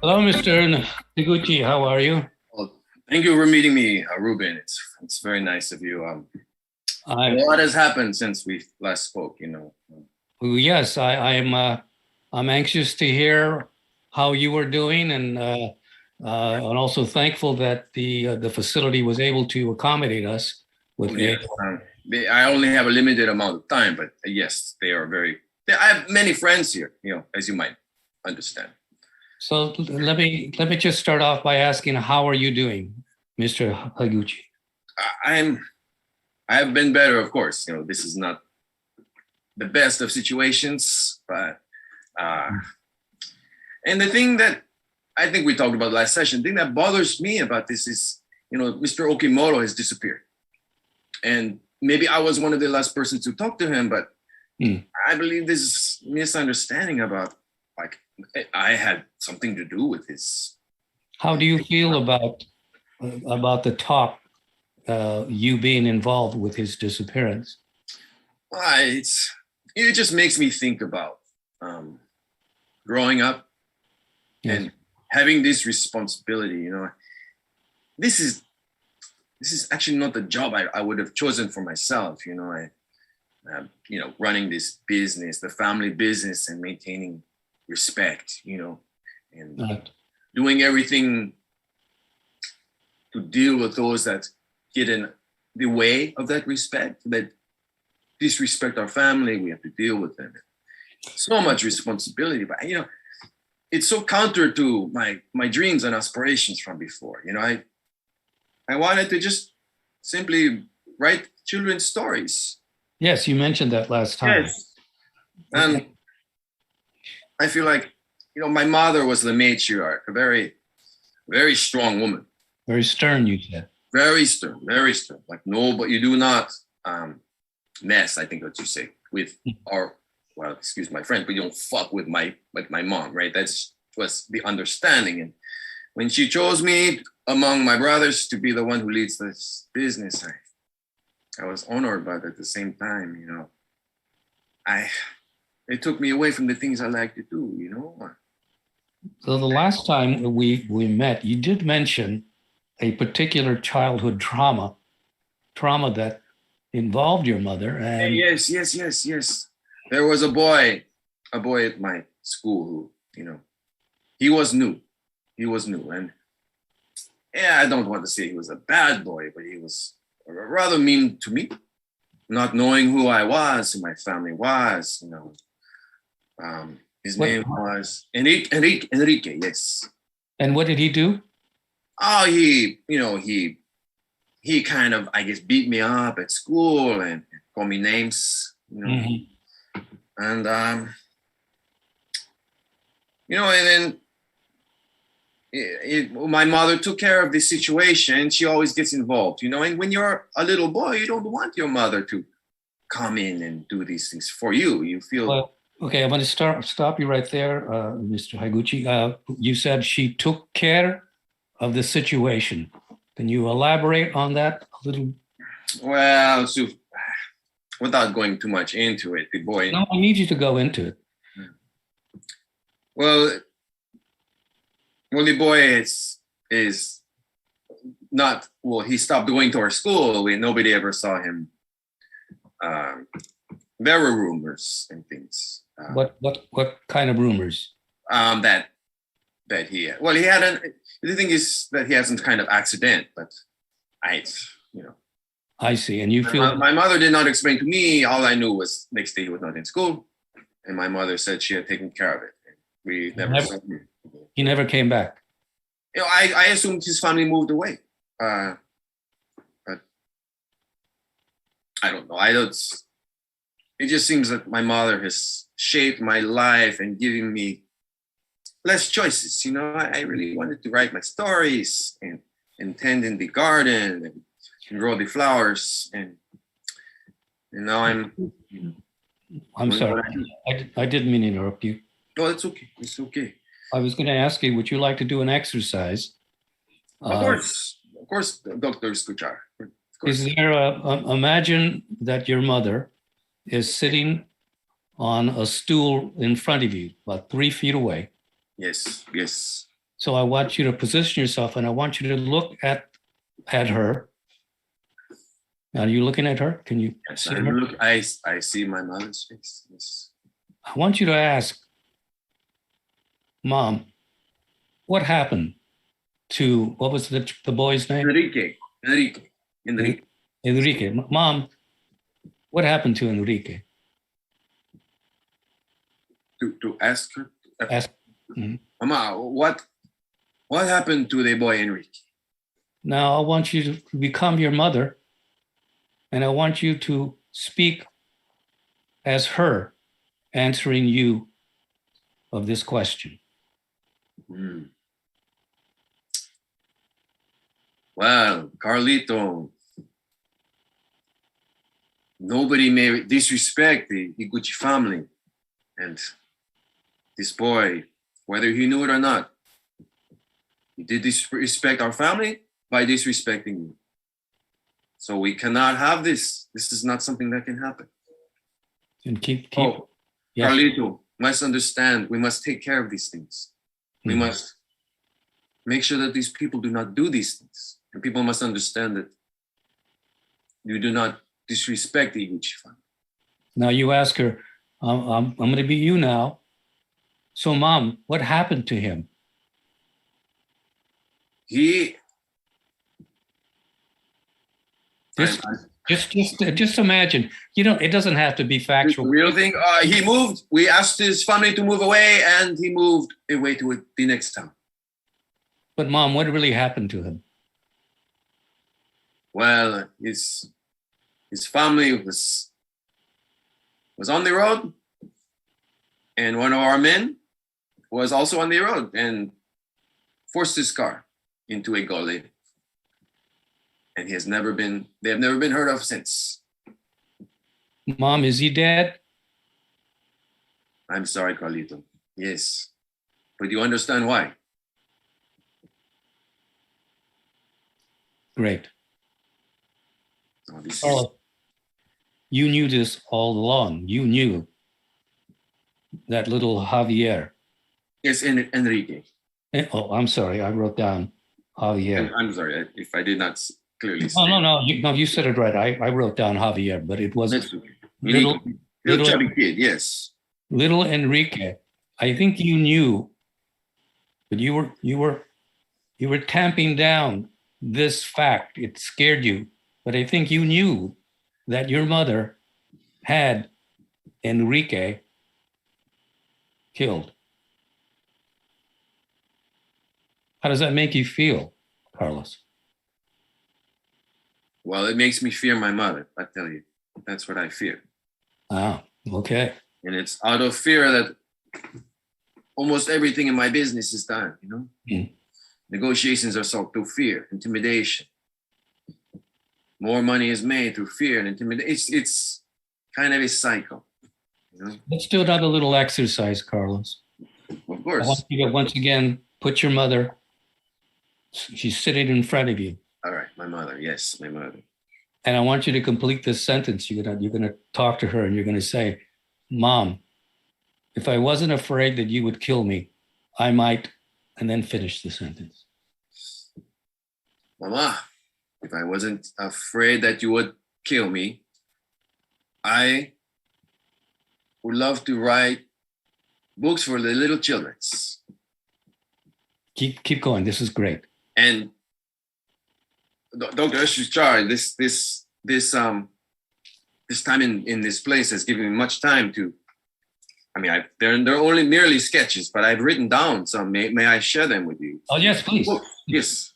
Hello, Mr. Taguchi. How are you? Well, thank you for meeting me, Ruben. It's very nice of you. A lot has happened since we last spoke. Yes, I'm anxious to hear how you are doing, and also thankful that the facility was able to accommodate us with I only have a limited amount of time, but yes, they are very. I have many friends here, as you might understand. So let me just start off by asking, how are you doing, Mr. Taguchi? I have been better, of course. This is not the best of situations, but and the thing that I think we talked about last session, the thing that bothers me about this is, Mr. Okimoto has disappeared, and maybe I was one of the last persons to talk to him, but I believe this misunderstanding about I had something to do with his. How do you feel about the talk, you being involved with his disappearance? It just makes me think about growing up and having this responsibility. This is actually not the job I would have chosen for myself. Running this business, the family business, and maintaining respect, and doing everything to deal with those that get in the way of that respect, that disrespect our family. We have to deal with them. So much responsibility, but it's so counter to my dreams and aspirations from before. I wanted to just simply write children's stories. Yes, you mentioned that last time. Yes. And I feel like, my mother was the matriarch, a very, very strong woman. Very stern, you said. Very stern, very stern. Like, no, but you do not mess, I think what you say, with excuse my French, but you don't fuck with my mom, right? Was the understanding. And when she chose me among my brothers to be the one who leads this business, I was honored, but at the same time, it took me away from the things I like to do, So the last time we met, you did mention a particular childhood trauma that involved your mother. And yes. There was a boy at my school who, he was new. And I don't want to say he was a bad boy, but he was rather mean to me, not knowing who I was, who my family was, his name was Enrique, yes. And what did he do? Oh, he kind of, I guess, beat me up at school and called me names, And, and then my mother took care of this situation. She always gets involved, and when you're a little boy, you don't want your mother to come in and do these things for you. You feel... Well, okay, I'm going to stop you right there, Mr. Higuchi. You said she took care of the situation. Can you elaborate on that a little? Well, so without going too much into it, the boy... No, I need you to go into it. Well, the boy is not... Well, he stopped going to our school. Nobody ever saw him. There were rumors and things. What kind of rumors? That he had. Well, he had the thing is that he had some kind of accident, but I see. And you feel... My mother did not explain to me. All I knew was next day he was not in school, and my mother said she had taken care of it. We never saw him. He never came back. I assumed his family moved away. But I don't know. It just seems that my mother has shaped my life and given me less choices. I really wanted to write my stories and tend in the garden and grow the flowers. And now I'm I'm doing sorry. what I do. I didn't mean to interrupt you. No, it's okay. It's okay. I was going to ask you, would you like to do an exercise? Of course, Dr. Skuchar. Of Is course. there imagine that your mother is sitting on a stool in front of you, about 3 feet away. Yes, yes. So I want you to position yourself and I want you to look at her. Are you looking at her? Can you Yes, see her? I see my mother's face. Yes. I want you to ask, Mom, what happened to, what was the boy's name? Enrique. Enrique. Mom, what happened to Enrique? To ask her. Ask. Mhm. Mama, what happened to the boy Enrique? Now I want you to become your mother and I want you to speak as her answering you of this question. Well, Carlito, nobody may disrespect the Iguchi family. And this boy, whether he knew it or not, he did disrespect our family by disrespecting you. So we cannot have this. This is not something that can happen. And keep. Oh, yes. Carlito, must understand, we must take care of these things. We must make sure that these people do not do these things. And people must understand that you do not disrespect the Iguchi family. Now you ask her, I'm going to be you now. So Mom, what happened to him? Just imagine, it doesn't have to be factual. The real thing, he moved. We asked his family to move away and he moved away to the next town. But Mom, what really happened to him? Well, his family was on the road, and one of our men was also on the road and forced his car into a gully. And they have never been heard of since. Mom, is he dead? I'm sorry, Carlito. Yes. But you understand why? Great. Carlos, you knew this all along. You knew that little Javier. Yes, Enrique. Oh, I'm sorry. I wrote down Javier. I'm sorry if I did not clearly say. No. You said it right. I wrote down Javier, but it was okay. little chubby kid. Yes. Little Enrique. I think you knew, but you were tamping down this fact. It scared you, but I think you knew that your mother had Enrique killed. How does that make you feel, Carlos? Well, it makes me fear my mother, I tell you. That's what I fear. Ah, okay. And it's out of fear that almost everything in my business is done, Negotiations are sold through fear, intimidation. More money is made through fear and intimidation. It's kind of a cycle. Let's do another little exercise, Carlos. Of course. I want you to once again put your mother. She's sitting in front of you. All right, my mother. Yes, my mother. And I want you to complete this sentence. You're gonna talk to her and you're gonna say, Mom, if I wasn't afraid that you would kill me, I might, and then finish the sentence. Mama, if I wasn't afraid that you would kill me, I would love to write books for the little children. Keep going. This is great. And Dr. Eshuchar, this time in this place has given me much time to. I mean, they're only merely sketches, but I've written down some. May I share them with you? Oh yes, please. Yes.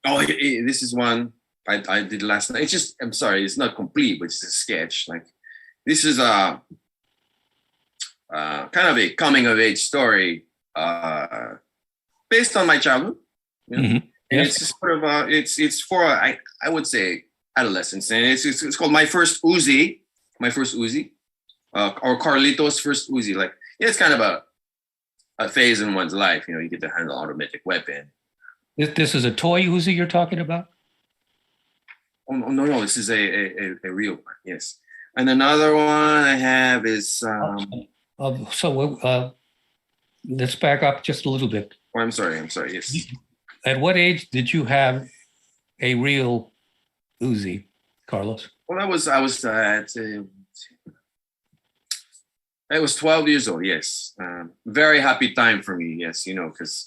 This is one I did last night. I'm sorry, it's not complete, but it's a sketch. Like this is a kind of a coming of age story based on my childhood. Mm-hmm. And it's sort of it's for I would say adolescence, and it's called My First Uzi. my first Uzi, or Carlito's first Uzi. Like, yeah, it's kind of a phase in one's life. You know, you get to handle an automatic weapon. This is a toy Uzi you're talking about? Oh, no, this is a real one. Yes. And another one I have is. Let's back up just a little bit. Oh, I'm sorry. Yes. At what age did you have a real Uzi, Carlos? Well, I was I was 12 years old. Yes. Very happy time for me. Yes, you know, because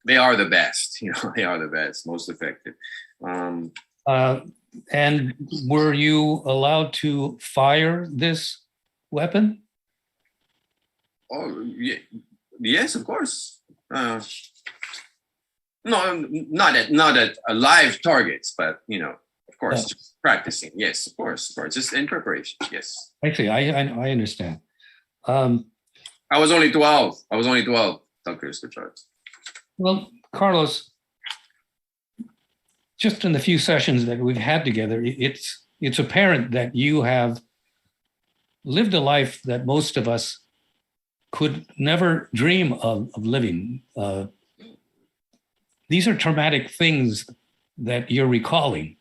they are the best. You know, they are the best, most effective. And were you allowed to fire this weapon? Oh, yeah. Yes, of course. No, not at live targets, but you know, of course, just practicing. Yes, of course, just in preparation. Yes. I see. I understand. I was only 12. Dr. Scotchard. Well, Carlos, just in the few sessions that we've had together, it's apparent that you have lived a life that most of us could never dream of living. These are traumatic things that you're recalling.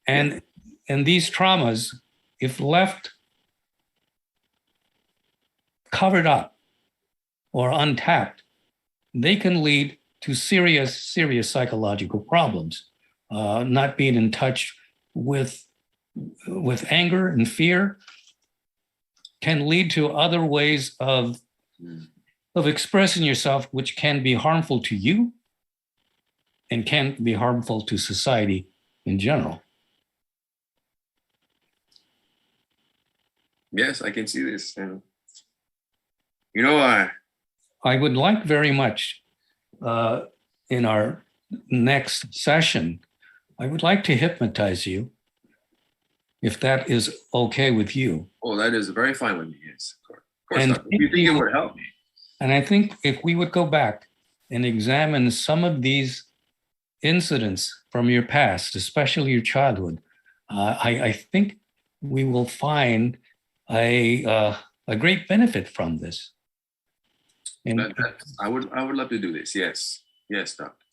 And these traumas, if left covered up or untapped, they can lead to serious psychological problems. Not being in touch with anger and fear can lead to other ways of expressing yourself, which can be harmful to you and can be harmful to society in general. Yes, I can see this. And you know, I would like very much in our next session, I would like to hypnotize you, if that is okay with you. Oh, that is very fine with me. Yes, of course. And you think it would help me? And I think if we would go back and examine some of these incidents from your past, especially your childhood, I think we will find a great benefit from this. And I would love to do this. Yes, doctor.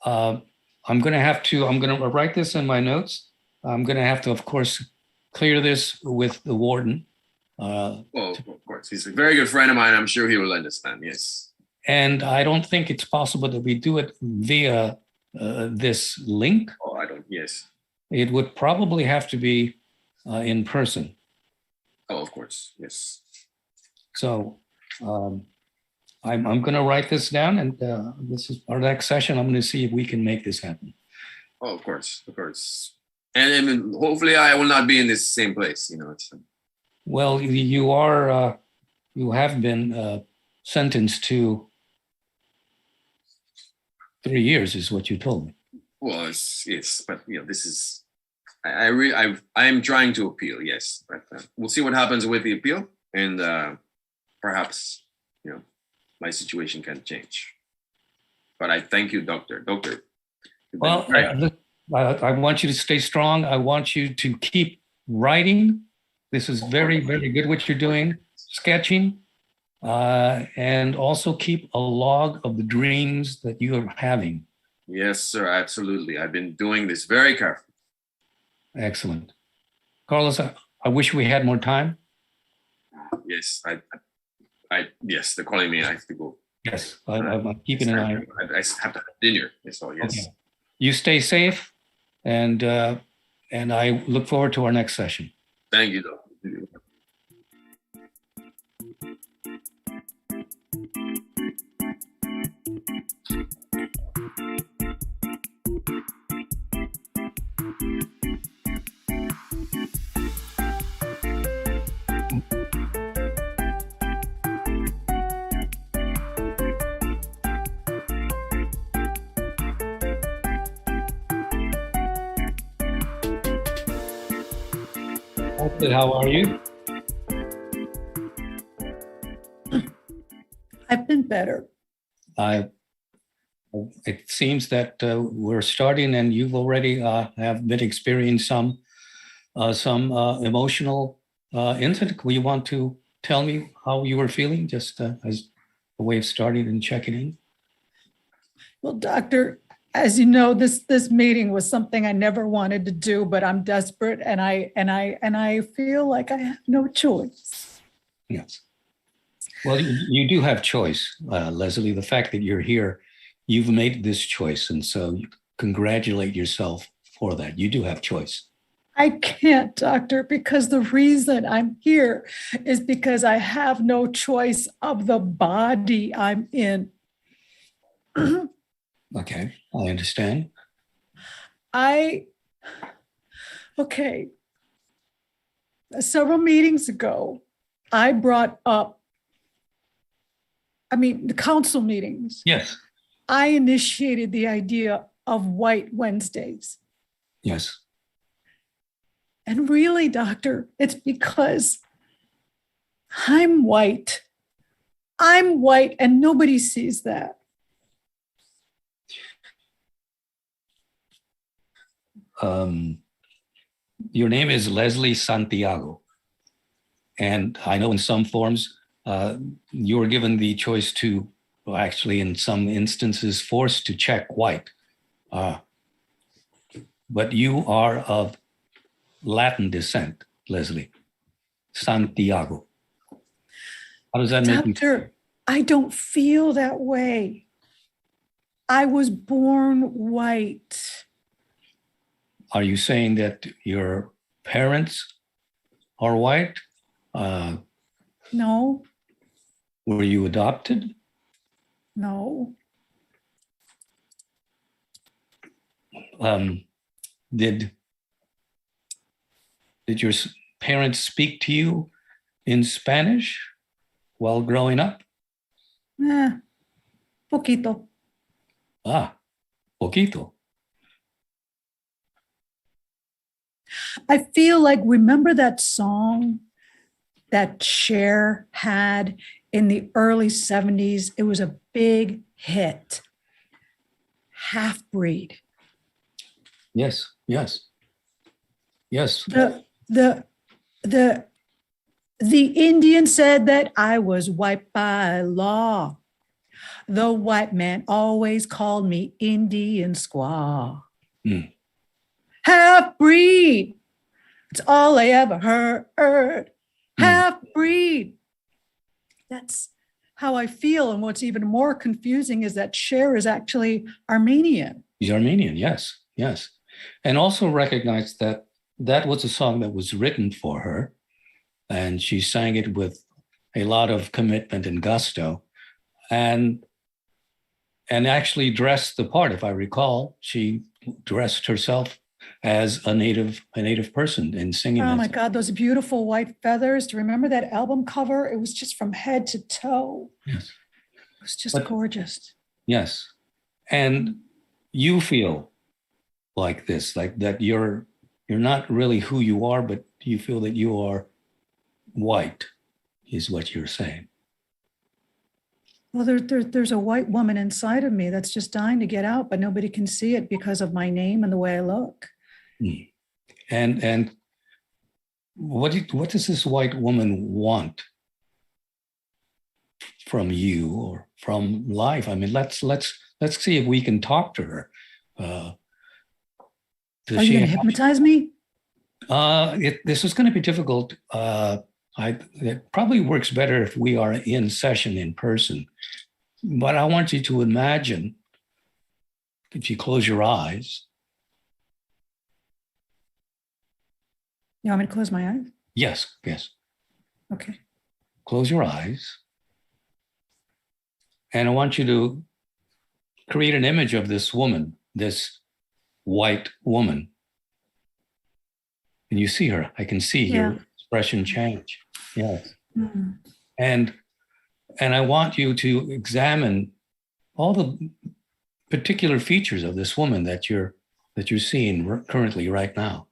I'm going to write this in my notes. I'm going to have to, of course, clear this with the warden. Well, of course. He's a very good friend of mine. I'm sure he will understand. Yes. And I don't think it's possible that we do it via this link. Oh, I don't. Yes. It would probably have to be in person. Oh, of course. Yes. So I'm going to write this down, and this is our next session. I'm going to see if we can make this happen. Oh, of course. And I mean, hopefully I will not be in this same place, you know. Well, you have been sentenced to 3 years is what you told me. Well, it's but you know, this is, I am trying to appeal, yes. But we'll see what happens with the appeal, and perhaps, you know, my situation can change. But I thank you, doctor. Well, I want you to stay strong. I want you to keep writing. This is very, very good what you're doing, sketching, and also keep a log of the dreams that you are having. Yes, sir, absolutely. I've been doing this very carefully. Excellent. Carlos, I wish we had more time. Yes, yes, they're calling me. I have to go. Yes, I'm keeping an eye. I have to have dinner. So yes. Okay. You stay safe, and I look forward to our next session. Thank you, doctor. How are you? I've been better. It seems that we're starting, and you've already have been experiencing some some emotional incident. You want to tell me how you were feeling, just as a way of starting and checking in? Well, Doctor, as you know, this meeting was something I never wanted to do, but I'm desperate, and I feel like I have no choice. Yes. Well, you do have choice, Leslie. The fact that you're here, you've made this choice, and so you congratulate yourself for that. You do have choice. I can't, Doctor, because the reason I'm here is because I have no choice of the body I'm in. Okay, I understand. Okay. Several meetings ago, I brought up, the council meetings. Yes. I initiated the idea of White Wednesdays. Yes. And really, Doctor, it's because I'm white. I'm white, and nobody sees that. Your name is Leslie Santiago. And I know in some forms, you were given the choice to, well, actually, in some instances, forced to check white. But you are of Latin descent, Leslie. Santiago. How does that make you? Doctor, I don't feel that way. I was born white. Are you saying that your parents are white? No. Were you adopted? No. Did your parents speak to you in Spanish while growing up? Poquito. Poquito. I feel like, remember that song that Cher had in the early 70s? It was a big hit. Half breed. Yes, yes. Yes. The Indian said that I was white by law. The white man always called me Indian squaw. Half breed. It's all I ever heard. Half breed. That's how I feel. And what's even more confusing is that Cher is actually Armenian. He's Armenian, yes, yes. And also recognize that that was a song that was written for her, and she sang it with a lot of commitment and gusto, and actually dressed the part. If I recall, she dressed herself as a native person in singing. Oh my God, those beautiful white feathers. Do you remember that album cover? It was just from head to toe. Yes. It was just gorgeous. Yes. And you feel like this, like that you're not really who you are, but you feel that you are white, is what you're saying. Well, there's a white woman inside of me that's just dying to get out, but nobody can see it because of my name and the way I look. And what does this white woman want from you or from life? I mean, let's see if we can talk to her. Are you going to hypnotize me? This is going to be difficult. It probably works better if we are in session in person. But I want you to imagine, if you close your eyes. You want me to close my eyes? Yes, yes. Okay. Close your eyes. And I want you to create an image of this woman, this white woman. And you see her. I can see your expression change. Yes. Mm-hmm. And I want you to examine all the particular features of this woman that you're seeing currently right now.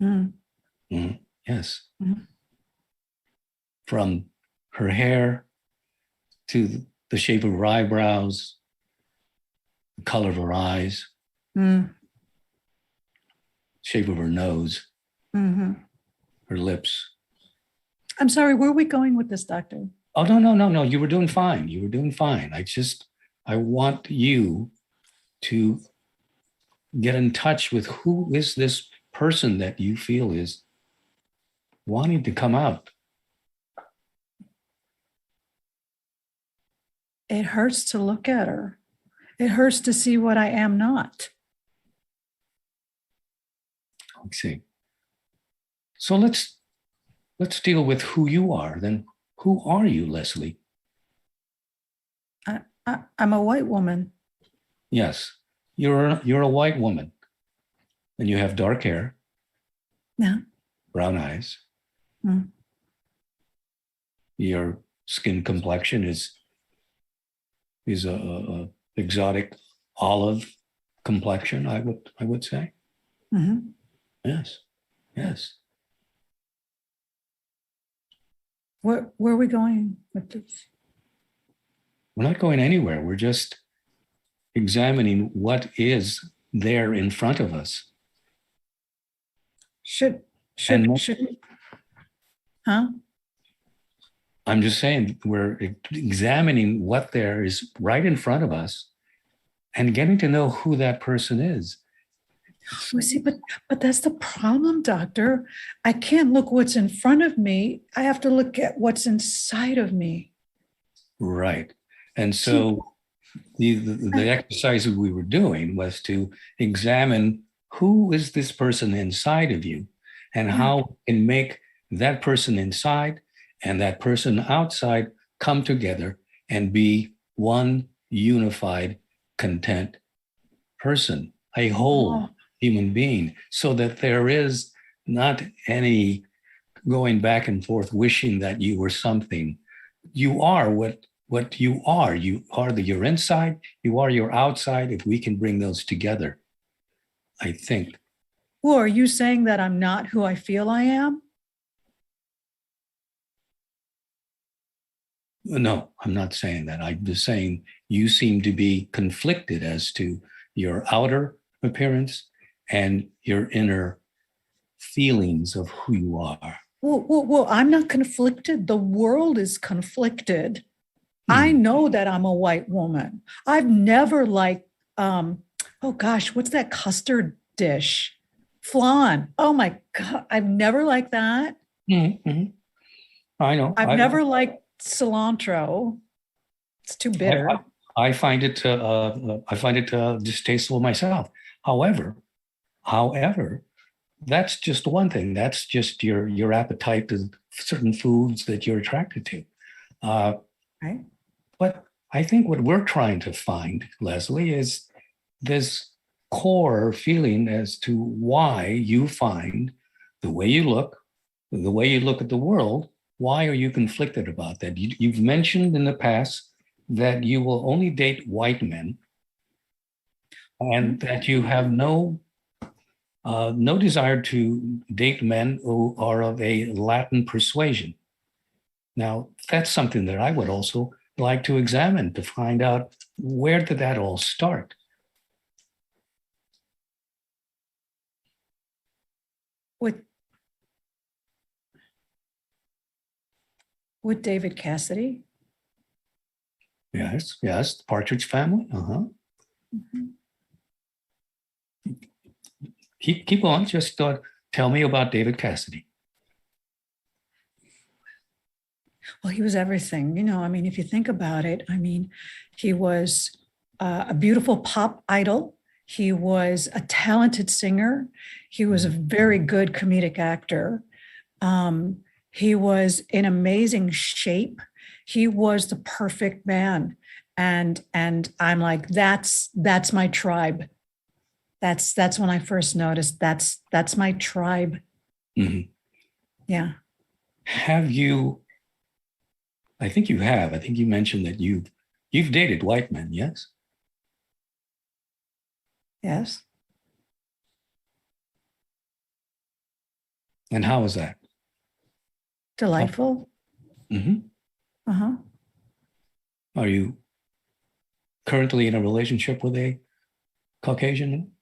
Mm. Mm-hmm. Yes. Mm-hmm. From her hair to the shape of her eyebrows, the color of her eyes, shape of her nose. Mm-hmm. her lips. I'm sorry, where are we going with this, doctor? Oh, no. You were doing fine. You were doing fine. I want you to get in touch with who is this person that you feel is wanting to come out. It hurts to look at her. It hurts to see what I am not. Let's see. So let's deal with who you are. Then who are you, Leslie? I'm a white woman. Yes, you're a white woman, and you have dark hair, Yeah. brown eyes. Mm. Your skin complexion is a exotic olive complexion. I would say. Mm-hmm. Yes, yes. Where are we going with this? We're not going anywhere. We're just examining what is there in front of us. Should, And huh? I'm just saying we're examining what there is right in front of us and getting to know who that person is. Well, see, but that's the problem, doctor. I can't look what's in front of me. I have to look at what's inside of me. Right. And so the exercise that we were doing was to examine who is this person inside of you and how we can make that person inside and that person outside come together and be one unified, content person, a whole human being, so that there is not any going back and forth wishing that you were something. You are what you are. You are your inside, you are your outside. If we can bring those together, I think. Well, are you saying that I'm not who I feel I am? No, I'm not saying that. I'm just saying you seem to be conflicted as to your outer appearance and your inner feelings of who you are. Well, I'm not conflicted. The world is conflicted. I know that I'm a white woman. I've never liked, oh gosh, what's that custard dish? Flan. Oh my God, I've never liked that. Mm-hmm. I know. I've never liked cilantro. It's too bitter. I find it distasteful myself. However, that's just one thing. That's just your appetite to certain foods that you're attracted to. Right. But I think what we're trying to find, Leslie, is this core feeling as to why you find the way you look at the world. Why are you conflicted about that? You've mentioned in the past that you will only date white men and that you have no desire to date men who are of a Latin persuasion. Now, that's something that I would also like to examine to find out, where did that all start? With David Cassidy. Yes, the Partridge Family. Mm-hmm. Keep on. Just tell me about David Cassidy. Well, he was everything. I mean, if you think about it, I mean, he was a beautiful pop idol. He was a talented singer. He was a very good comedic actor. He was in amazing shape. He was the perfect man. And I'm like, that's my tribe. That's when I first noticed that's my tribe. Mm-hmm. Yeah. Have you, I think you have, I think you mentioned that you've dated white men, yes? Yes. And how was that? Delightful. Mm-hmm. Uh-huh. Are you currently in a relationship with a Caucasian?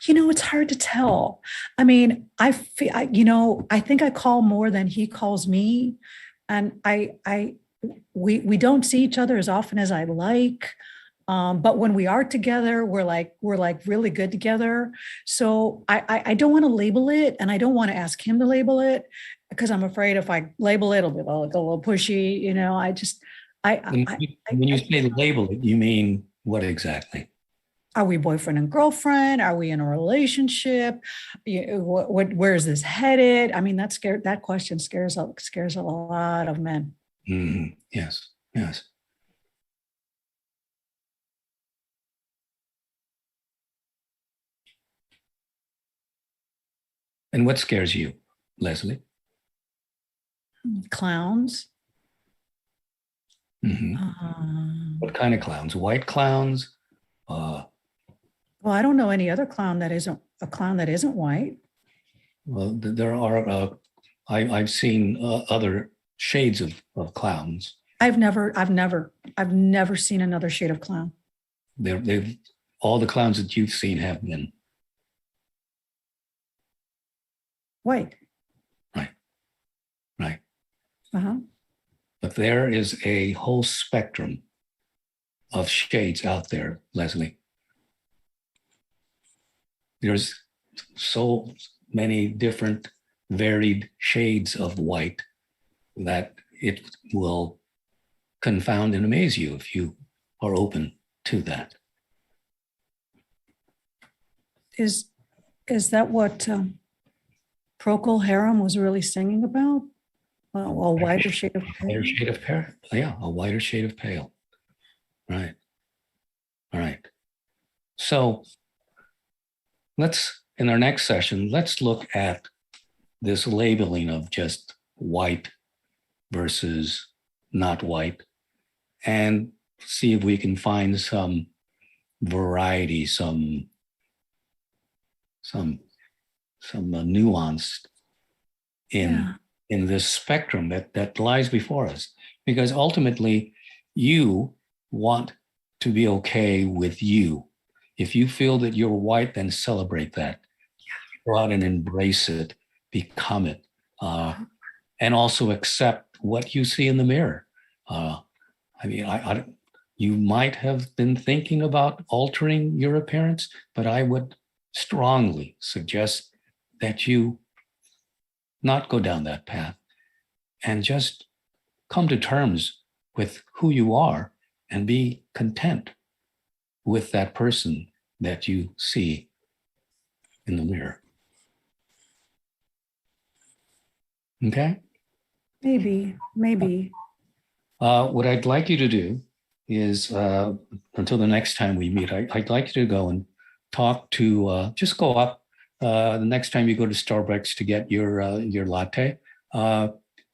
It's hard to tell. I mean, I feel, I think I call more than he calls me. And we don't see each other as often as I like. But when we are together, we're like really good together. So I don't want to label it, and I don't want to ask him to label it because I'm afraid if I label it, it'll be like a little pushy. I just When you say label it, you mean what exactly? are we boyfriend and girlfriend? Are we in a relationship? Where is this headed? I mean, that question scares a lot of men. Yes, yes. And what scares you, Leslie? Clowns. What kind of clowns? White clowns? Well, I don't know any other clown that isn't a clown that isn't white. Well, there are. I've seen other shades of clowns. I've never seen another shade of clown. They've all the clowns that you've seen have been White. Right. Uh-huh. But there is a whole spectrum of shades out there, Leslie. There's so many different varied shades of white that it will confound and amaze you if you are open to that. Is that what Procol Harum was really singing about? A wider shade of pale. Wider shade of pale. Yeah, a wider shade of pale. Right. All right. So in our next session, let's look at this labeling of just white versus not white and see if we can find some variety, some nuance in this spectrum that lies before us. Because ultimately, you want to be okay with you. If you feel that you're white, then celebrate that. Go out and embrace it, become it, and also accept what you see in the mirror. You might have been thinking about altering your appearance, but I would strongly suggest that you not go down that path and just come to terms with who you are and be content with that person that you see in the mirror. Okay? Maybe. What I'd like you to do is, until the next time we meet, I'd like you to go and talk to, just go up the next time you go to Starbucks to get your latte.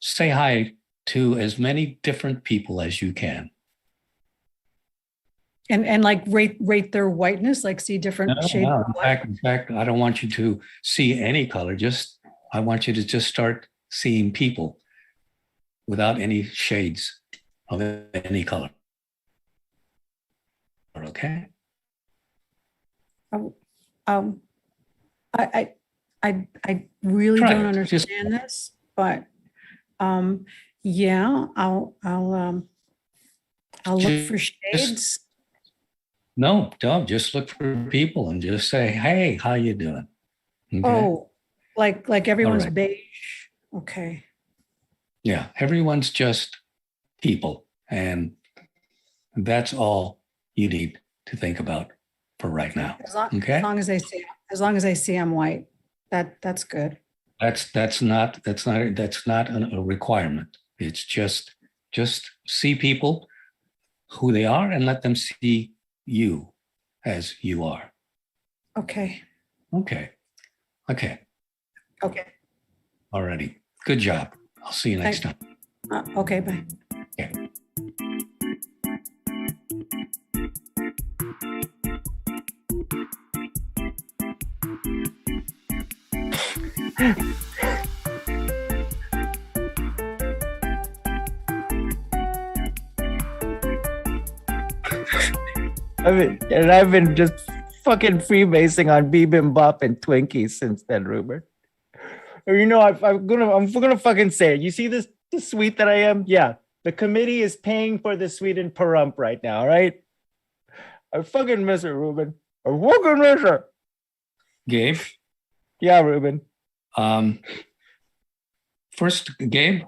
Say hi to as many different people as you can. And like rate their whiteness, like see different shades. No. In fact, I don't want you to see any color. I want you to just start seeing people without any shades of any color. Okay. I really don't understand this, but yeah, I'll look for shades. No, don't just look for people and just say, "Hey, how you doing?" Okay? Oh, like everyone's beige. Okay. Yeah, everyone's just people, and that's all you need to think about for right now. As long as I see I'm white, that's good. That's not a requirement. It's just see people who they are and let them see you as you are. Okay. Alrighty. Good job. I'll see you next time. Okay, bye. Okay. I've been just fucking freebasing on bibimbap and Twinkies since then, Ruben. Or I'm gonna fucking say it. You see this sweet that I am? Yeah. The committee is paying for the sweet and perump right now, right? I fucking miss it, Ruben. I fucking miss it. Gabe. Yeah, Ruben. First, Gabe.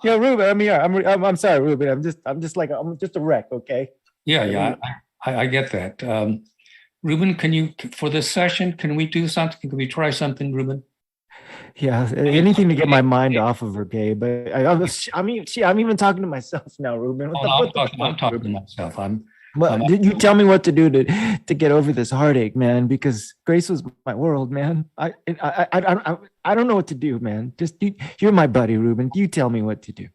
Yeah, Ruben. I'm here. I'm sorry, Ruben. I'm just a wreck. Okay. Yeah. I get that. Ruben, can you, for this session, can we do something? Can we try something, Ruben? Yeah, anything to get my mind off of her, Gabe. I'm even talking to myself now, Ruben. I'm talking to myself. You tell me what to do to get over this heartache, man. Because Grace was my world, man. I don't know what to do, man. You're my buddy, Ruben. You tell me what to do.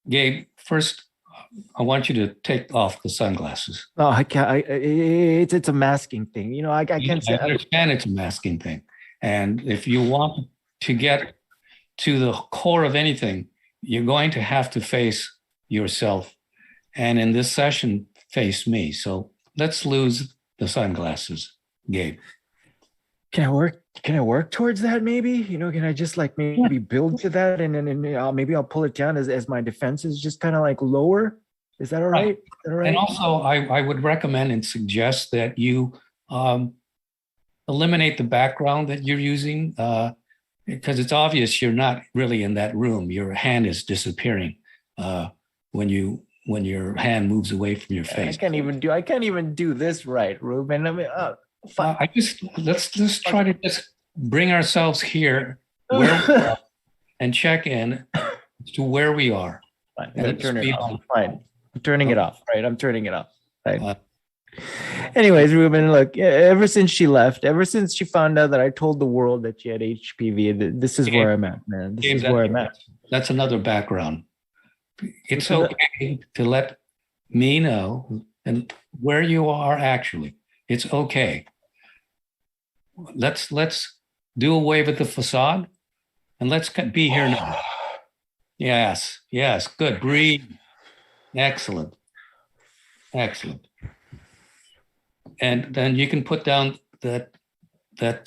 Gabe, first, I want you to take off the sunglasses. Oh, I can't. It's a masking thing. I can't say. I understand it's a masking thing. And if you want to get to the core of anything, you're going to have to face yourself. And in this session, face me. So let's lose the sunglasses, Gabe. Can I work towards that? Maybe, can I just maybe build to that, and then maybe I'll pull it down as my defenses just kind of lower. Is that all right? Is that all right? And also, I would recommend and suggest that you eliminate the background that you're using, because it's obvious you're not really in that room. Your hand is disappearing when your hand moves away from your face. I can't even do this right, Ruben. I mean, let's try to just bring ourselves here where we are and check in to where we are. Fine. Turn it off. Fine. I'm turning it off. Right. I'm turning it off. Right. Anyways, Ruben, look, ever since she left, ever since she found out that I told the world that she had HPV, this is where I'm at, man. This is where I'm at. That's another background. It's okay to let me know and where you are actually. It's okay. Let's do away with the facade and let's be here now. Yes, good. Breathe. Excellent. And then you can put down that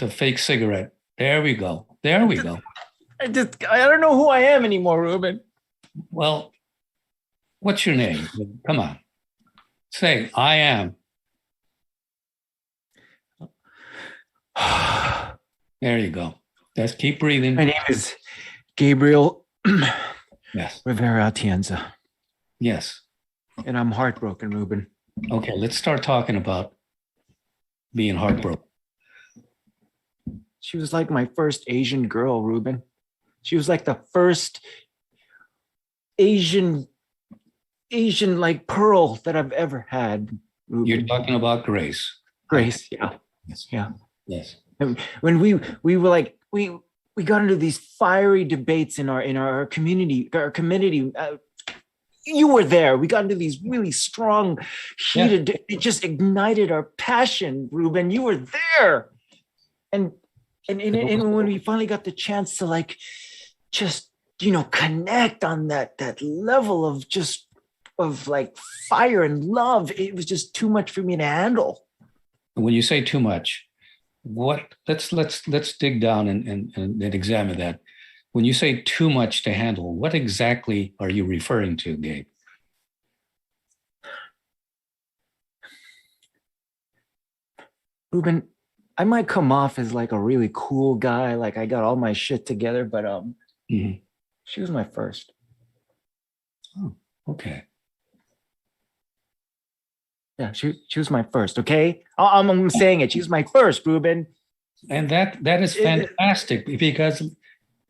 fake cigarette. There we go. I don't know who I am anymore, Ruben. Well, what's your name? Come on. Say, I am. There you go. Just keep breathing. My name is Gabriel Yes. Rivera Atienza. Yes. And I'm heartbroken, Ruben. Okay, let's start talking about being heartbroken. She was like my first Asian girl, Ruben. She was like the first Asian like pearl that I've ever had, Ruben. You're talking about Grace. Grace, yeah. Yes. Yeah. Yes. And when we were like, we got into these fiery debates in our community, you were there. We got into these really strong, heated, it just ignited our passion, Ruben. You were there. And when we finally got the chance to just connect on that level of fire and love, it was just too much for me to handle. When you say too much, let's dig down and examine that. When you say too much to handle, what exactly are you referring to, Gabe? Ruben, I might come off as a really cool guy, like I got all my shit together, but she was my first. Oh, okay. Yeah, she was my first, okay? I'm saying it. She was my first, Ruben. And that is fantastic because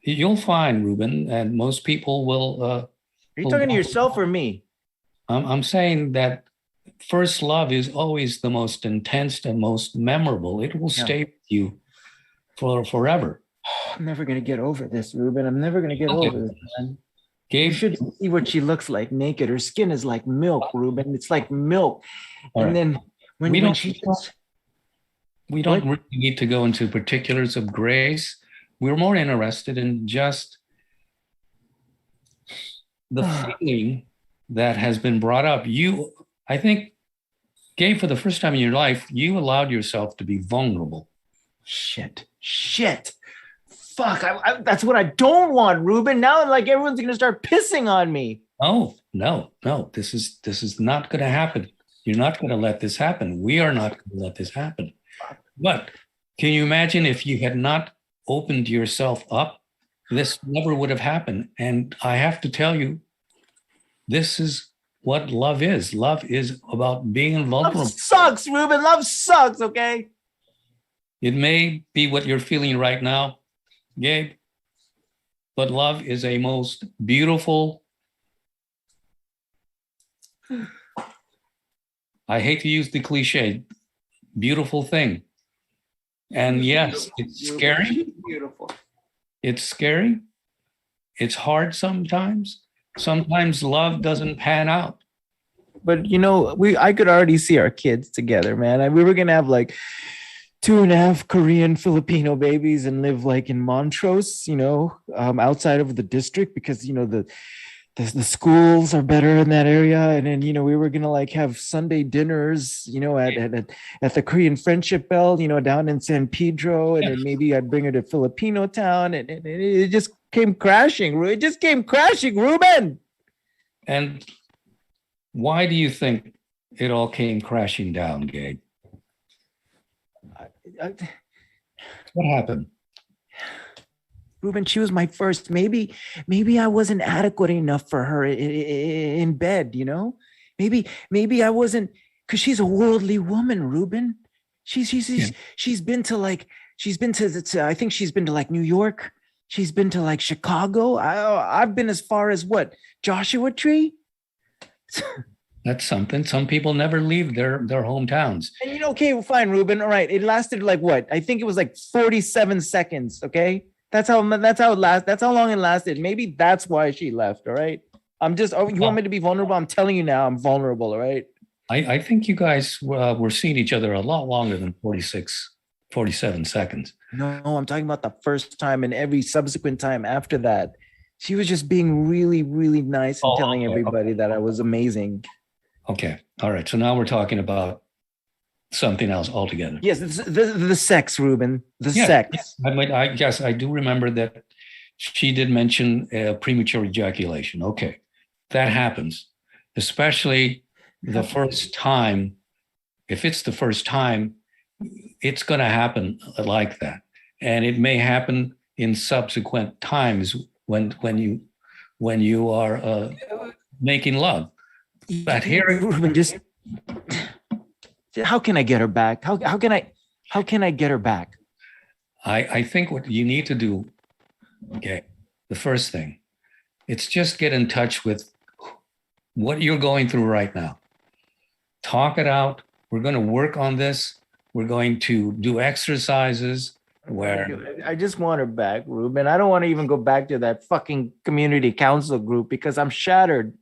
you'll find, Ruben, and most people will. Are you talking to yourself or me? I'm saying that first love is always the most intense and most memorable. It will stay with you for forever. I'm never going to get over this, Ruben. I'm never going to get over this, man. Gabe, you should see what she looks like naked. Her skin is like milk, Ruben. It's like milk. And then when she just... We don't really need to go into particulars of Grace. We're more interested in just the feeling that has been brought up. I think Gabe, for the first time in your life, you allowed yourself to be vulnerable. Shit. Fuck, that's what I don't want, Ruben. Now, like, everyone's gonna start pissing on me. Oh, no. This is not going to happen. You're not going to let this happen. We are not going to let this happen. But can you imagine if you had not opened yourself up, this never would have happened. And I have to tell you, this is what love is. Love is about being vulnerable. Love sucks, Ruben. Love sucks, okay? It may be what you're feeling right now, Gabe, but love is a most beautiful, I hate to use the cliche, beautiful thing. And yes, it's scary. Beautiful. It's scary. It's hard sometimes. Sometimes love doesn't pan out. But I could already see our kids together, man. We were gonna have like 2.5 Korean Filipino babies and live like in Montrose, outside of the district, because the schools are better in that area. And then we were gonna like have Sunday dinners at the Korean Friendship Bell, down in San Pedro, and then maybe I'd bring her to Filipino town, and it just came crashing. It just came crashing, Ruben. And why do you think it all came crashing down, Gabe? What happened? Ruben, she was my first. Maybe I wasn't adequate enough for her in bed, Maybe I wasn't, because she's a worldly woman, Ruben. She's been to like, I think she's been to like New York. She's been to like Chicago. I've been as far as what? Joshua Tree? That's something. Some people never leave their hometowns. And okay, well, fine, Ruben. All right. It lasted like what? I think it was like 47 seconds. Okay. That's how long it lasted. Maybe that's why she left. All right. You want me to be vulnerable? I'm telling you now, I'm vulnerable. All right. I think you guys were seeing each other a lot longer than 47 seconds. No, I'm talking about the first time and every subsequent time after that. She was just being really, really nice and telling everybody that I was amazing. Okay. All right. So now we're talking about something else altogether. Yes, the sex, Ruben. The sex. Yes, I do remember that she did mention premature ejaculation. Okay. That happens, especially the first time. If it's the first time, it's going to happen like that. And it may happen in subsequent times when you are making love. But here, Ruben, just how can I get her back? How can I get her back? I think what you need to do, okay, the first thing, it's just get in touch with what you're going through right now. Talk it out. We're going to work on this. We're going to do exercises where I just want her back, Ruben. I don't want to even go back to that fucking community council group because I'm shattered.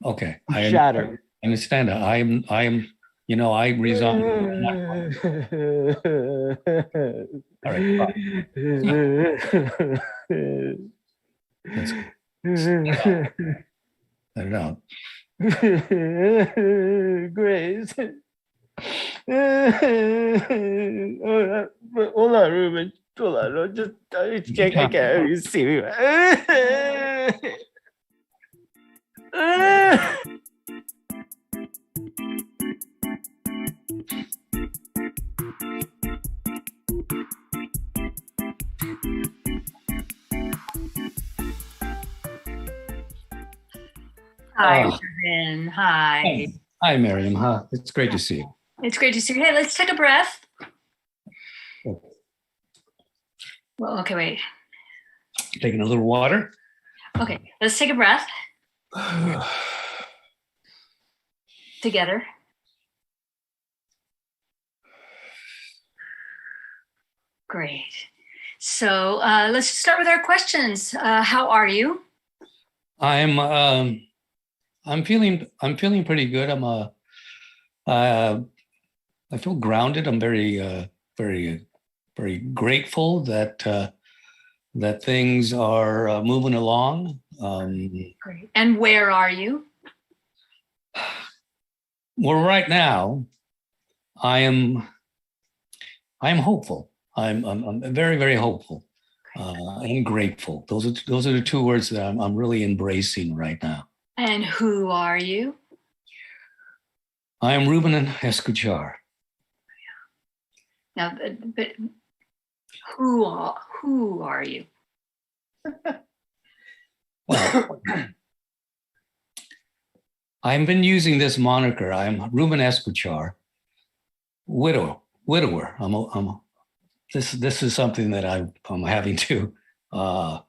Okay. I'm shattered. I understand that. I resigned. All right. I don't know. Grace. Hold on, Ruben. Hold on. I can't really see you. Hi, Ruben. Hi. Hi, Miriam. Huh? It's great to see you. It's great to see you. Hey, let's take a breath. Well, okay, wait. Taking a little water. Okay, let's take a breath. Together. Great. So let's start with our questions. How are you? I'm feeling pretty good. I feel grounded. I'm very very grateful that things are moving along. Great. And where are you? Well, right now I am hopeful. I'm very, very hopeful and grateful. Those are the two words that I'm really embracing right now. And who are you? I am Ruben Escuchar. Now, but who are you? Well, I've been using this moniker. I'm Ruben Escuchar, widower. This is something that I'm having to kind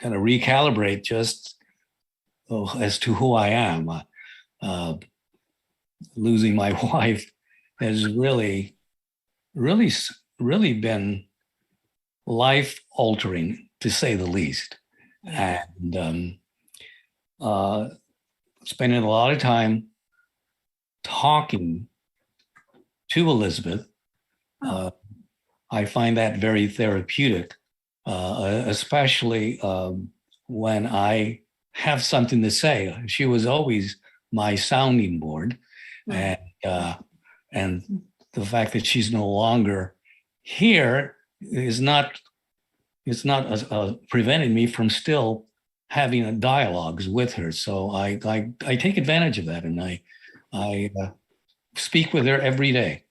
of recalibrate just as to who I am. Losing my wife has really been life altering, to say the least. And spending a lot of time talking to Elizabeth, I find that very therapeutic, especially when I have something to say. She was always my sounding board, and the fact that she's no longer here is not preventing me from still having dialogues with her. So I take advantage of that, and I speak with her every day.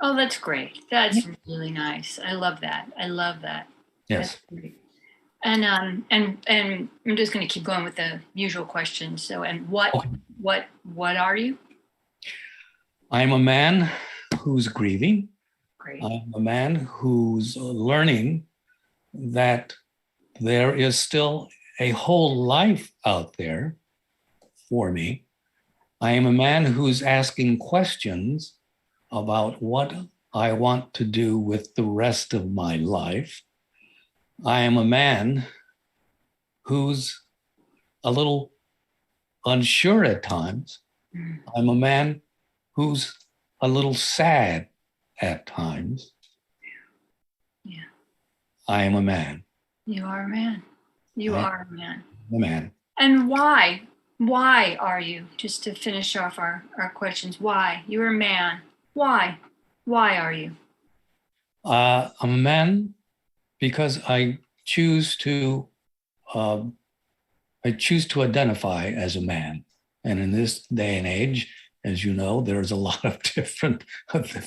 Oh, that's great. That's really nice. I love that. Yes. And I'm just going to keep going with the usual questions. So, and what are you? I'm a man who's grieving. Great. I'm a man who's learning that there is still a whole life out there for me. I am a man who's asking questions about what I want to do with the rest of my life. I am a man who's a little unsure at times. I'm a man who's a little sad at times. Yeah. I am a man. You are a man. You are a man. I'm a man. And why? Why are you? Just to finish off our questions. Why? You're a man. Why? Why are you? I'm a man because I choose to identify as a man. And in this day and age, as you know, there's a lot of different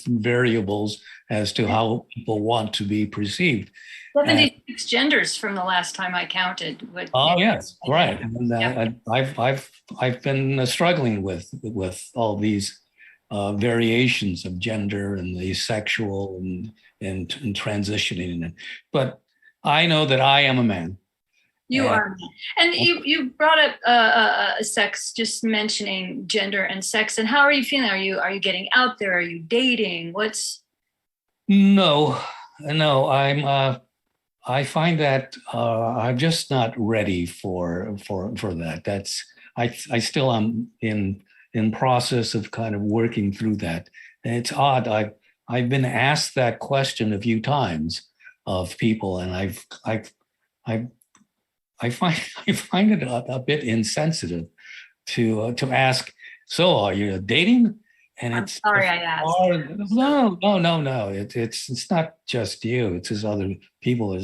variables as to how people want to be perceived. 76 genders from the last time I counted. Yes, right. And I've been struggling with all these variations of gender and the sexual and transitioning. But I know that I am a man. You are. And you brought up sex, just mentioning gender and sex. And how are you feeling? Are you getting out there? Are you dating? No, I find that I'm just not ready for that. I still am in process of kind of working through that. And it's odd. I've been asked that question a few times of people, and I find it a bit insensitive to ask. So, are you dating? And I'm sorry I asked. No. It's not just you. It's just other people.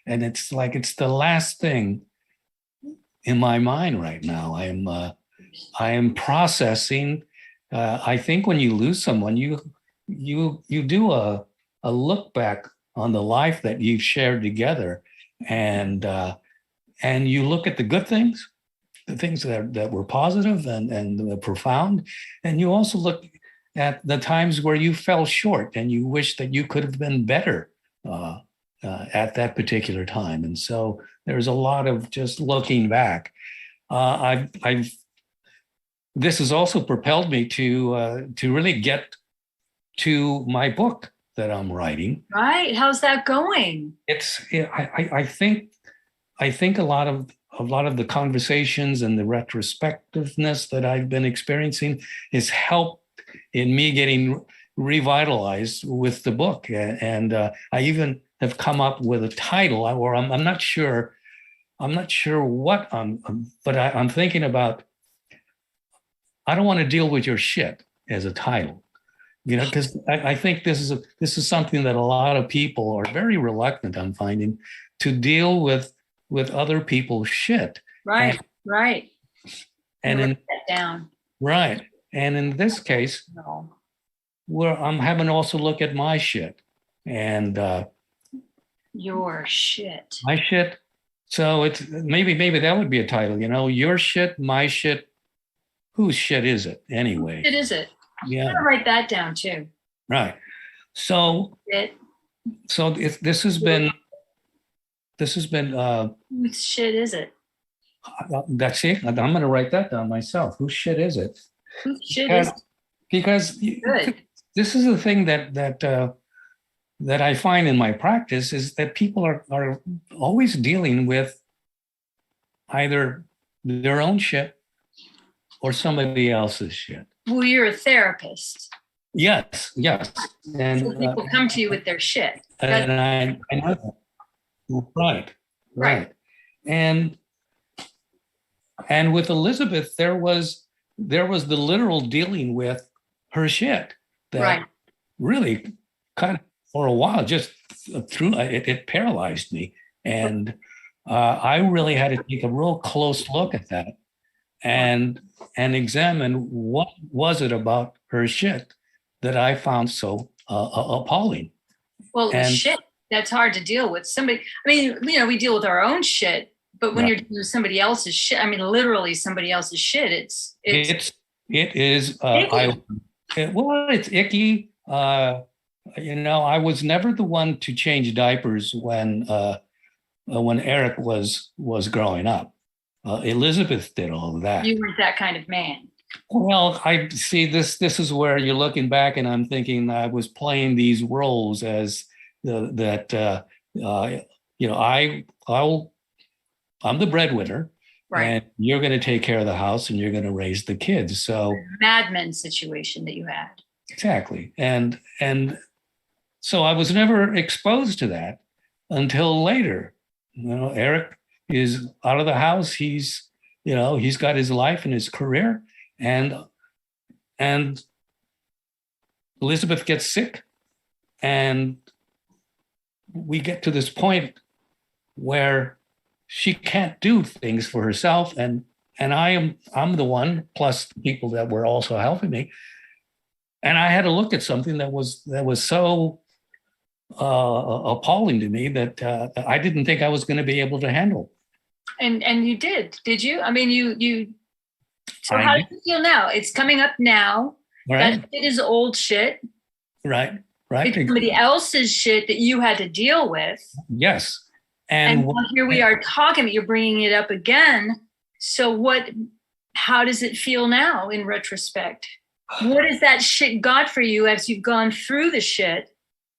And it's like it's the last thing in my mind right now. I am processing. I think when you lose someone, you do a look back on the life that you've shared together, and you look at the good things, the things that were positive and profound, and you also look at the times where you fell short and you wish that you could have been better at that particular time. And so there's a lot of just looking back. This has also propelled me to really get to my book that I'm writing. Right. How's that going? I think a lot of the conversations and the retrospectiveness that I've been experiencing has helped in me getting revitalized with the book. And I even have come up with a title, or I'm not sure what but I'm thinking about, I don't want to deal with your shit as a title. because I think this is something that a lot of people are very reluctant, I'm finding, to deal with other people's shit. Right, right. And write that down. Right. And in this case, No. I'm having to also look at my shit. And Your shit. my shit. So it's maybe that would be a title, your shit, my shit. Whose shit is it anyway? It is it. Yeah. I'm gonna write that down too. Right. So this has been Whose shit is it? that's it. I'm going to write that down myself. Whose shit is it? Whose shit is it? Because Good. this is the thing that I find in my practice is that people are always dealing with either their own shit or somebody else's shit. Well, you're a therapist. Yes. And So people come to you with their shit. and I know that. Right. And with Elizabeth, there was the literal dealing with her shit that really kind of for a while just through it paralyzed me, and I really had to take a real close look at that and examine what was it about her shit that I found so appalling. Well, shit, that's hard to deal with. Somebody, I mean, we deal with our own shit, but when you're dealing with somebody else's shit, I mean, literally somebody else's shit, it is. It's icky. I was never the one to change diapers when Eric was growing up. Elizabeth did all of that. You weren't that kind of man. Well, I see this is where you're looking back and I'm thinking I was playing these roles as I'm the breadwinner, right? And you're going to take care of the house and you're going to raise the kids. So Mad Men situation that you had. Exactly. And so I was never exposed to that until later. Eric is out of the house. He's got his life and his career, and Elizabeth gets sick, and we get to this point where she can't do things for herself, and I'm the one, plus people that were also helping me, and I had to look at something that was so appalling to me that I didn't think I was going to be able to handle. And you did you? I mean, you. So how do you feel now? It's coming up now. Right. That shit is old shit. Right. It's somebody else's shit that you had to deal with. Yes. And here we are talking, but you're bringing it up again. So how does it feel now in retrospect? What has that shit got for you as you've gone through the shit?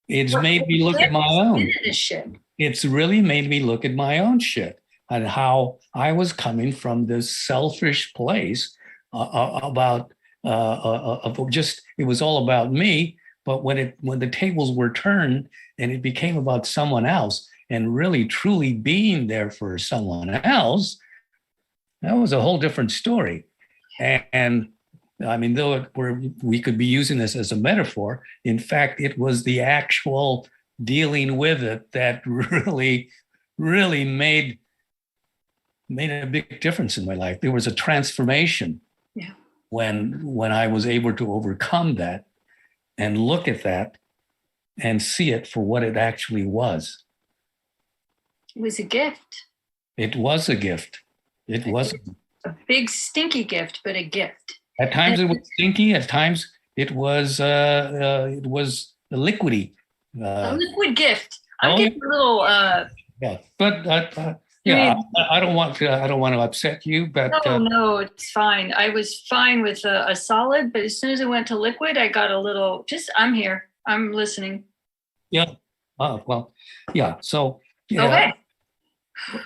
It's made me look at my own. Shit. It's really made me look at my own shit and how I was coming from this selfish place about it was all about me. But when the tables were turned and it became about someone else and really truly being there for someone else, that was a whole different story. And I mean, though we could be using this as a metaphor, in fact, it was the actual dealing with it that really, really made a big difference in my life. There was a transformation when I was able to overcome that and look at that and see it for what it actually was. It was a gift. It was a gift. It was a big stinky gift, but a gift. At times it was stinky. At times it was liquidy. A liquid gift. I'm getting a little. I don't want to upset you, but no, it's fine. I was fine with a solid, but as soon as it went to liquid, I got a little. I'm here. I'm listening. Yeah. Well. Yeah. So. Yeah. Okay.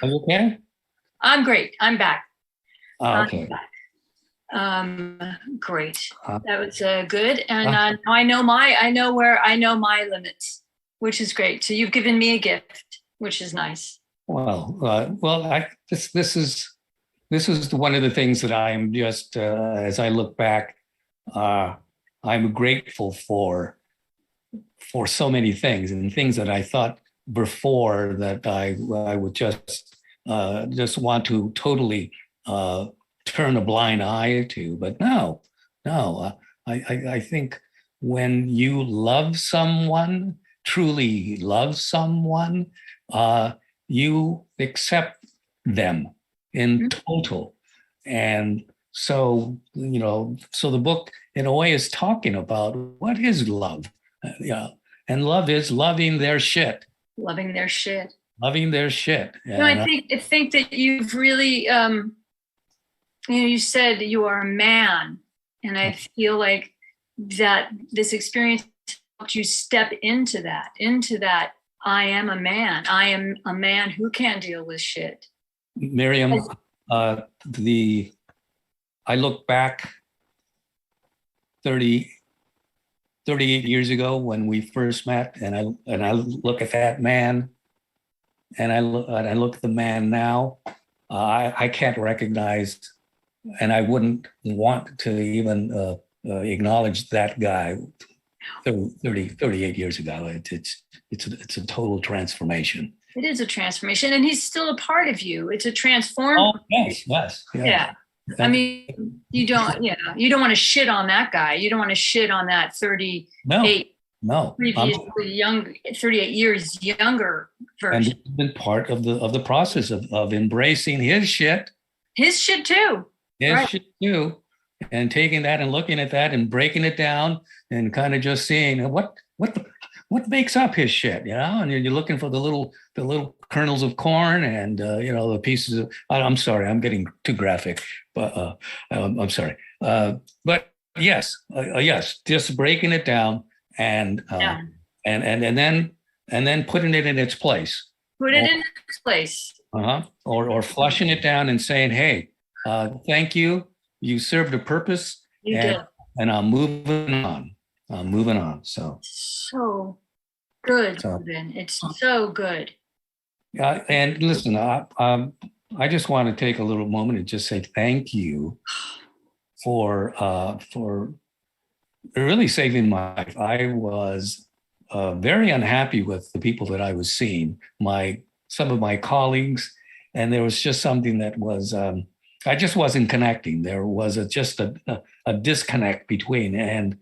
Are you okay? I'm great. I'm back. Okay. Great. That was good, and I know my limits, which is great. So you've given me a gift, which is nice. Well, this is one of the things that I am just as I look back, I'm grateful for so many things, and things that I thought before that I would just want to totally turn a blind eye to. But no, I think when you love someone, truly love someone, you accept them in total. And so, so the book in a way is talking about what is love. And love is loving their shit. Loving their shit. Loving their shit. I think that you've really, you said you are a man, and I feel like that this experience helped you step into that. I am a man. I am a man who can deal with shit. Miriam, I look back 38 years ago when we first met, and I look at that man, and I look at the man now. I can't recognize, and I wouldn't want to even acknowledge that guy 38 years ago. It's a total transformation. It is a transformation, and he's still a part of you. It's a transform. Oh, yes. Yeah. I mean, you don't want to shit on that guy. You don't want to shit on that 38, previously young, 38 years younger version. And it's been part of the process of embracing his shit. His shit too. Shit too. And taking that and looking at that and breaking it down and kind of just seeing what makes up his shit, and you're looking for the little kernels of corn and the pieces of. I'm sorry, I'm getting too graphic, but I'm sorry. But yes, just breaking it down and then putting it in its place. Put it in its place. Or flushing it down and saying, hey, thank you. You served a purpose. You did. And I'm moving on. So good, Ruben. It's so good. And listen, I just want to take a little moment and just say thank you for really saving my life. I was very unhappy with the people that I was seeing, some of my colleagues, and there was just something that was. I just wasn't connecting. There was just a disconnect between. And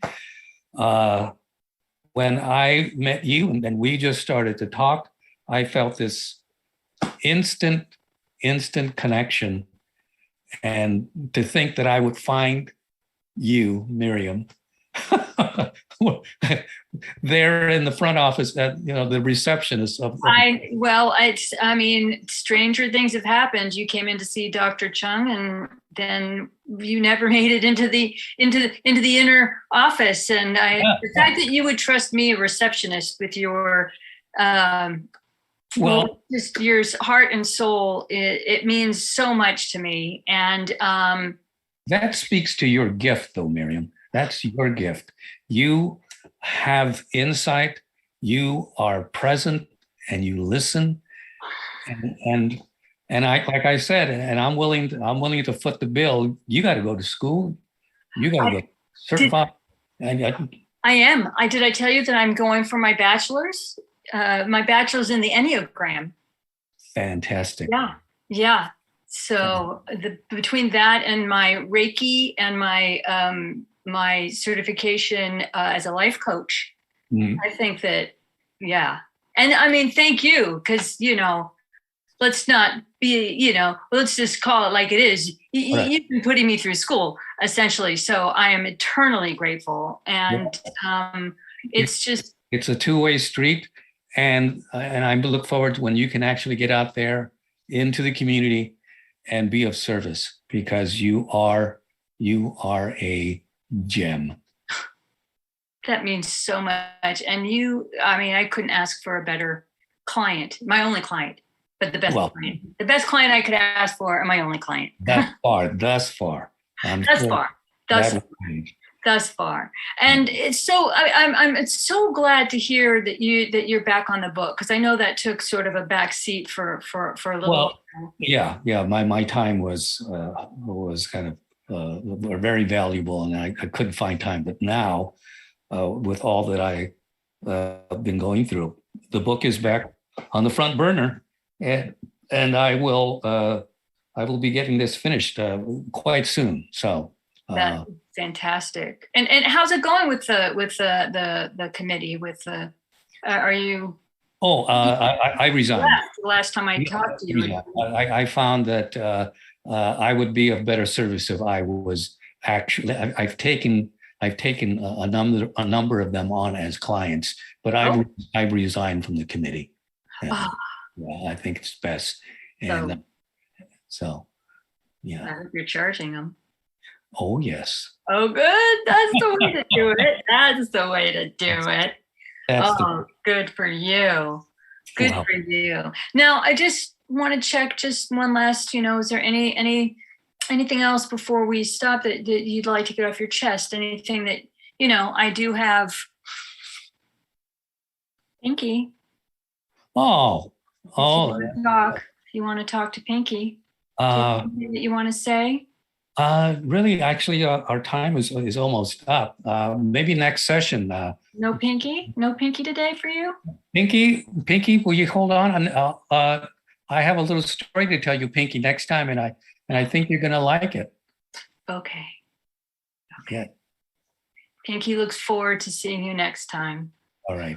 when I met you and then we just started to talk, I felt this instant connection. And to think that I would find you, Miriam, there in the front office at the receptionist of stranger things have happened. You came in to see Dr. Chung, and then you never made it into the inner office. And the fact that you would trust me, a receptionist, with your just your heart and soul, it means so much to me. And that speaks to your gift, though, Miriam. That's your gift. You have insight, you are present, and you listen. And I, like I said, and I'm willing to foot the bill. You got to go to school. You got to get certified. I am. Did I tell you that I'm going for my bachelor's? My bachelor's in the Enneagram. Fantastic. Yeah. So between that and my Reiki and my certification as a life coach, I think that, and I mean, thank you, because let's not be, let's just call it like it is. You've been putting me through school, essentially, so I am eternally grateful. And it's a two-way street, and I look forward to when you can actually get out there into the community and be of service, because you are a gem. That means so much. And I couldn't ask for a better client, my only client, but the best client. The best client I could ask for, and my only client. Thus far. Thus far. And it's so I'm so glad to hear that you're back on the book, because I know that took sort of a back seat for a little while. Yeah. My time was kind of were very valuable, and I couldn't find time. But now, with all that I've been going through, the book is back on the front burner, and I will be getting this finished quite soon. So that's fantastic. And how's it going with the committee? With the are you? Oh, I resigned. The last time I talked to you, I found that I would be of better service if I was actually. I've taken a number of them on as clients, but I've resigned from the committee. And, yeah, I think it's best. And so, yeah. I hope you're charging them. Oh yes. Oh, good. That's the way to do it. That's the way to do it. Good for you. Good for you. Now, I just want to check just one last, is there anything else before we stop that you'd like to get off your chest? Anything that, I do have. Pinky. Oh. If you want to talk to Pinky. That you want to say? Really, actually, our time is almost up. Maybe next session. No Pinky? No Pinky today for you? Pinky, will you hold on? And I have a little story to tell you, Pinky, next time, and I think you're gonna like it. Okay. Yeah. Pinky looks forward to seeing you next time. All right.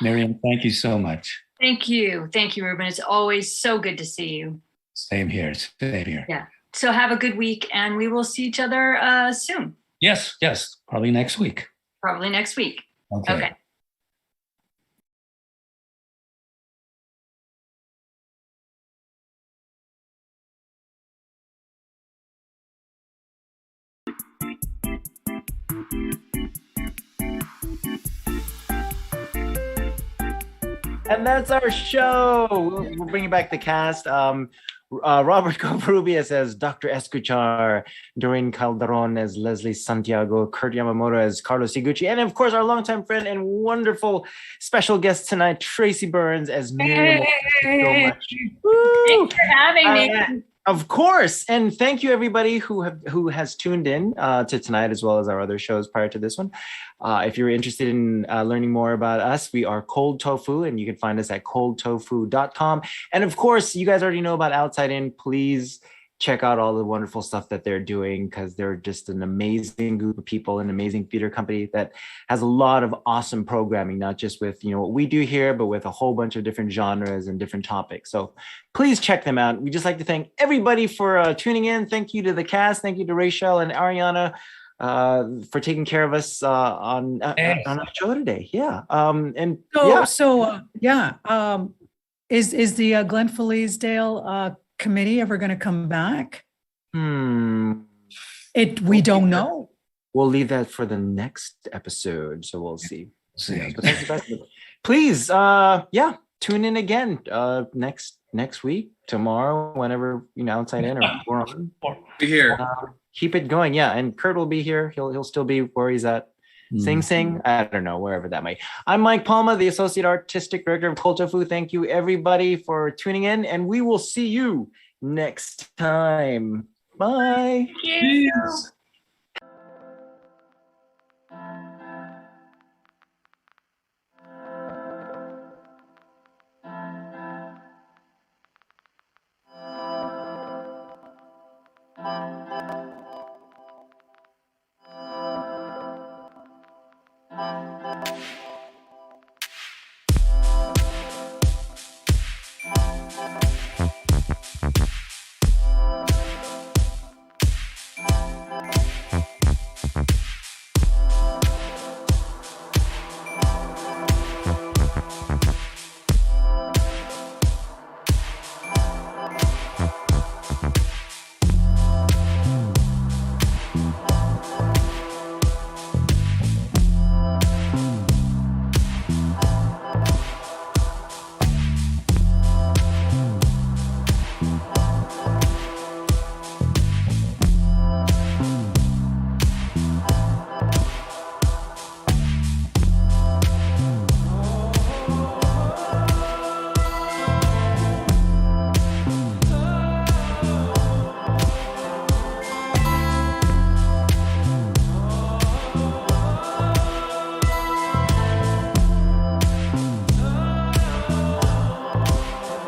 Miriam, thank you so much. Thank you, Ruben. It's always so good to see you. Same here. Yeah. So have a good week, and we will see each other soon. Yes. Probably next week. Okay. And that's our show. We'll bring back the cast. Robert Covarrubias as Dr. Escuchar, Doreen Calderon as Leslie Santiago, Kurt Yamamoto as Carlos Iguchi, and of course our longtime friend and wonderful special guest tonight, Tracy Burns as Miriam. Thank you so much. Thanks for having me. Of course, and thank you everybody who has tuned in to tonight as well as our other shows prior to this one. If you're interested in learning more about us, we are Cold Tofu, and you can find us at coldtofu.com. And of course, you guys already know about Outside In. Please check out all the wonderful stuff that they're doing, because they're just an amazing group of people, an amazing theater company that has a lot of awesome programming, not just with what we do here, but with a whole bunch of different genres and different topics. So please check them out. We just like to thank everybody for tuning in. Thank you to the cast. Thank you to Rachel and Ariana for taking care of us on our show today. Is the Glenn Felizdale committee ever going to come back? We don't know. We'll leave that for the next episode, so we'll see. Please tune in again next week, tomorrow, whenever Outside In or we're on. Be here. Keep it going, and Kurt will be here. He'll still be where he's at. Sing Sing, I don't know, wherever that might. I'm Mike Palma, the Associate Artistic Director of Cold Tofu. Thank you everybody for tuning in, and we will see you next time. Bye. Thank you.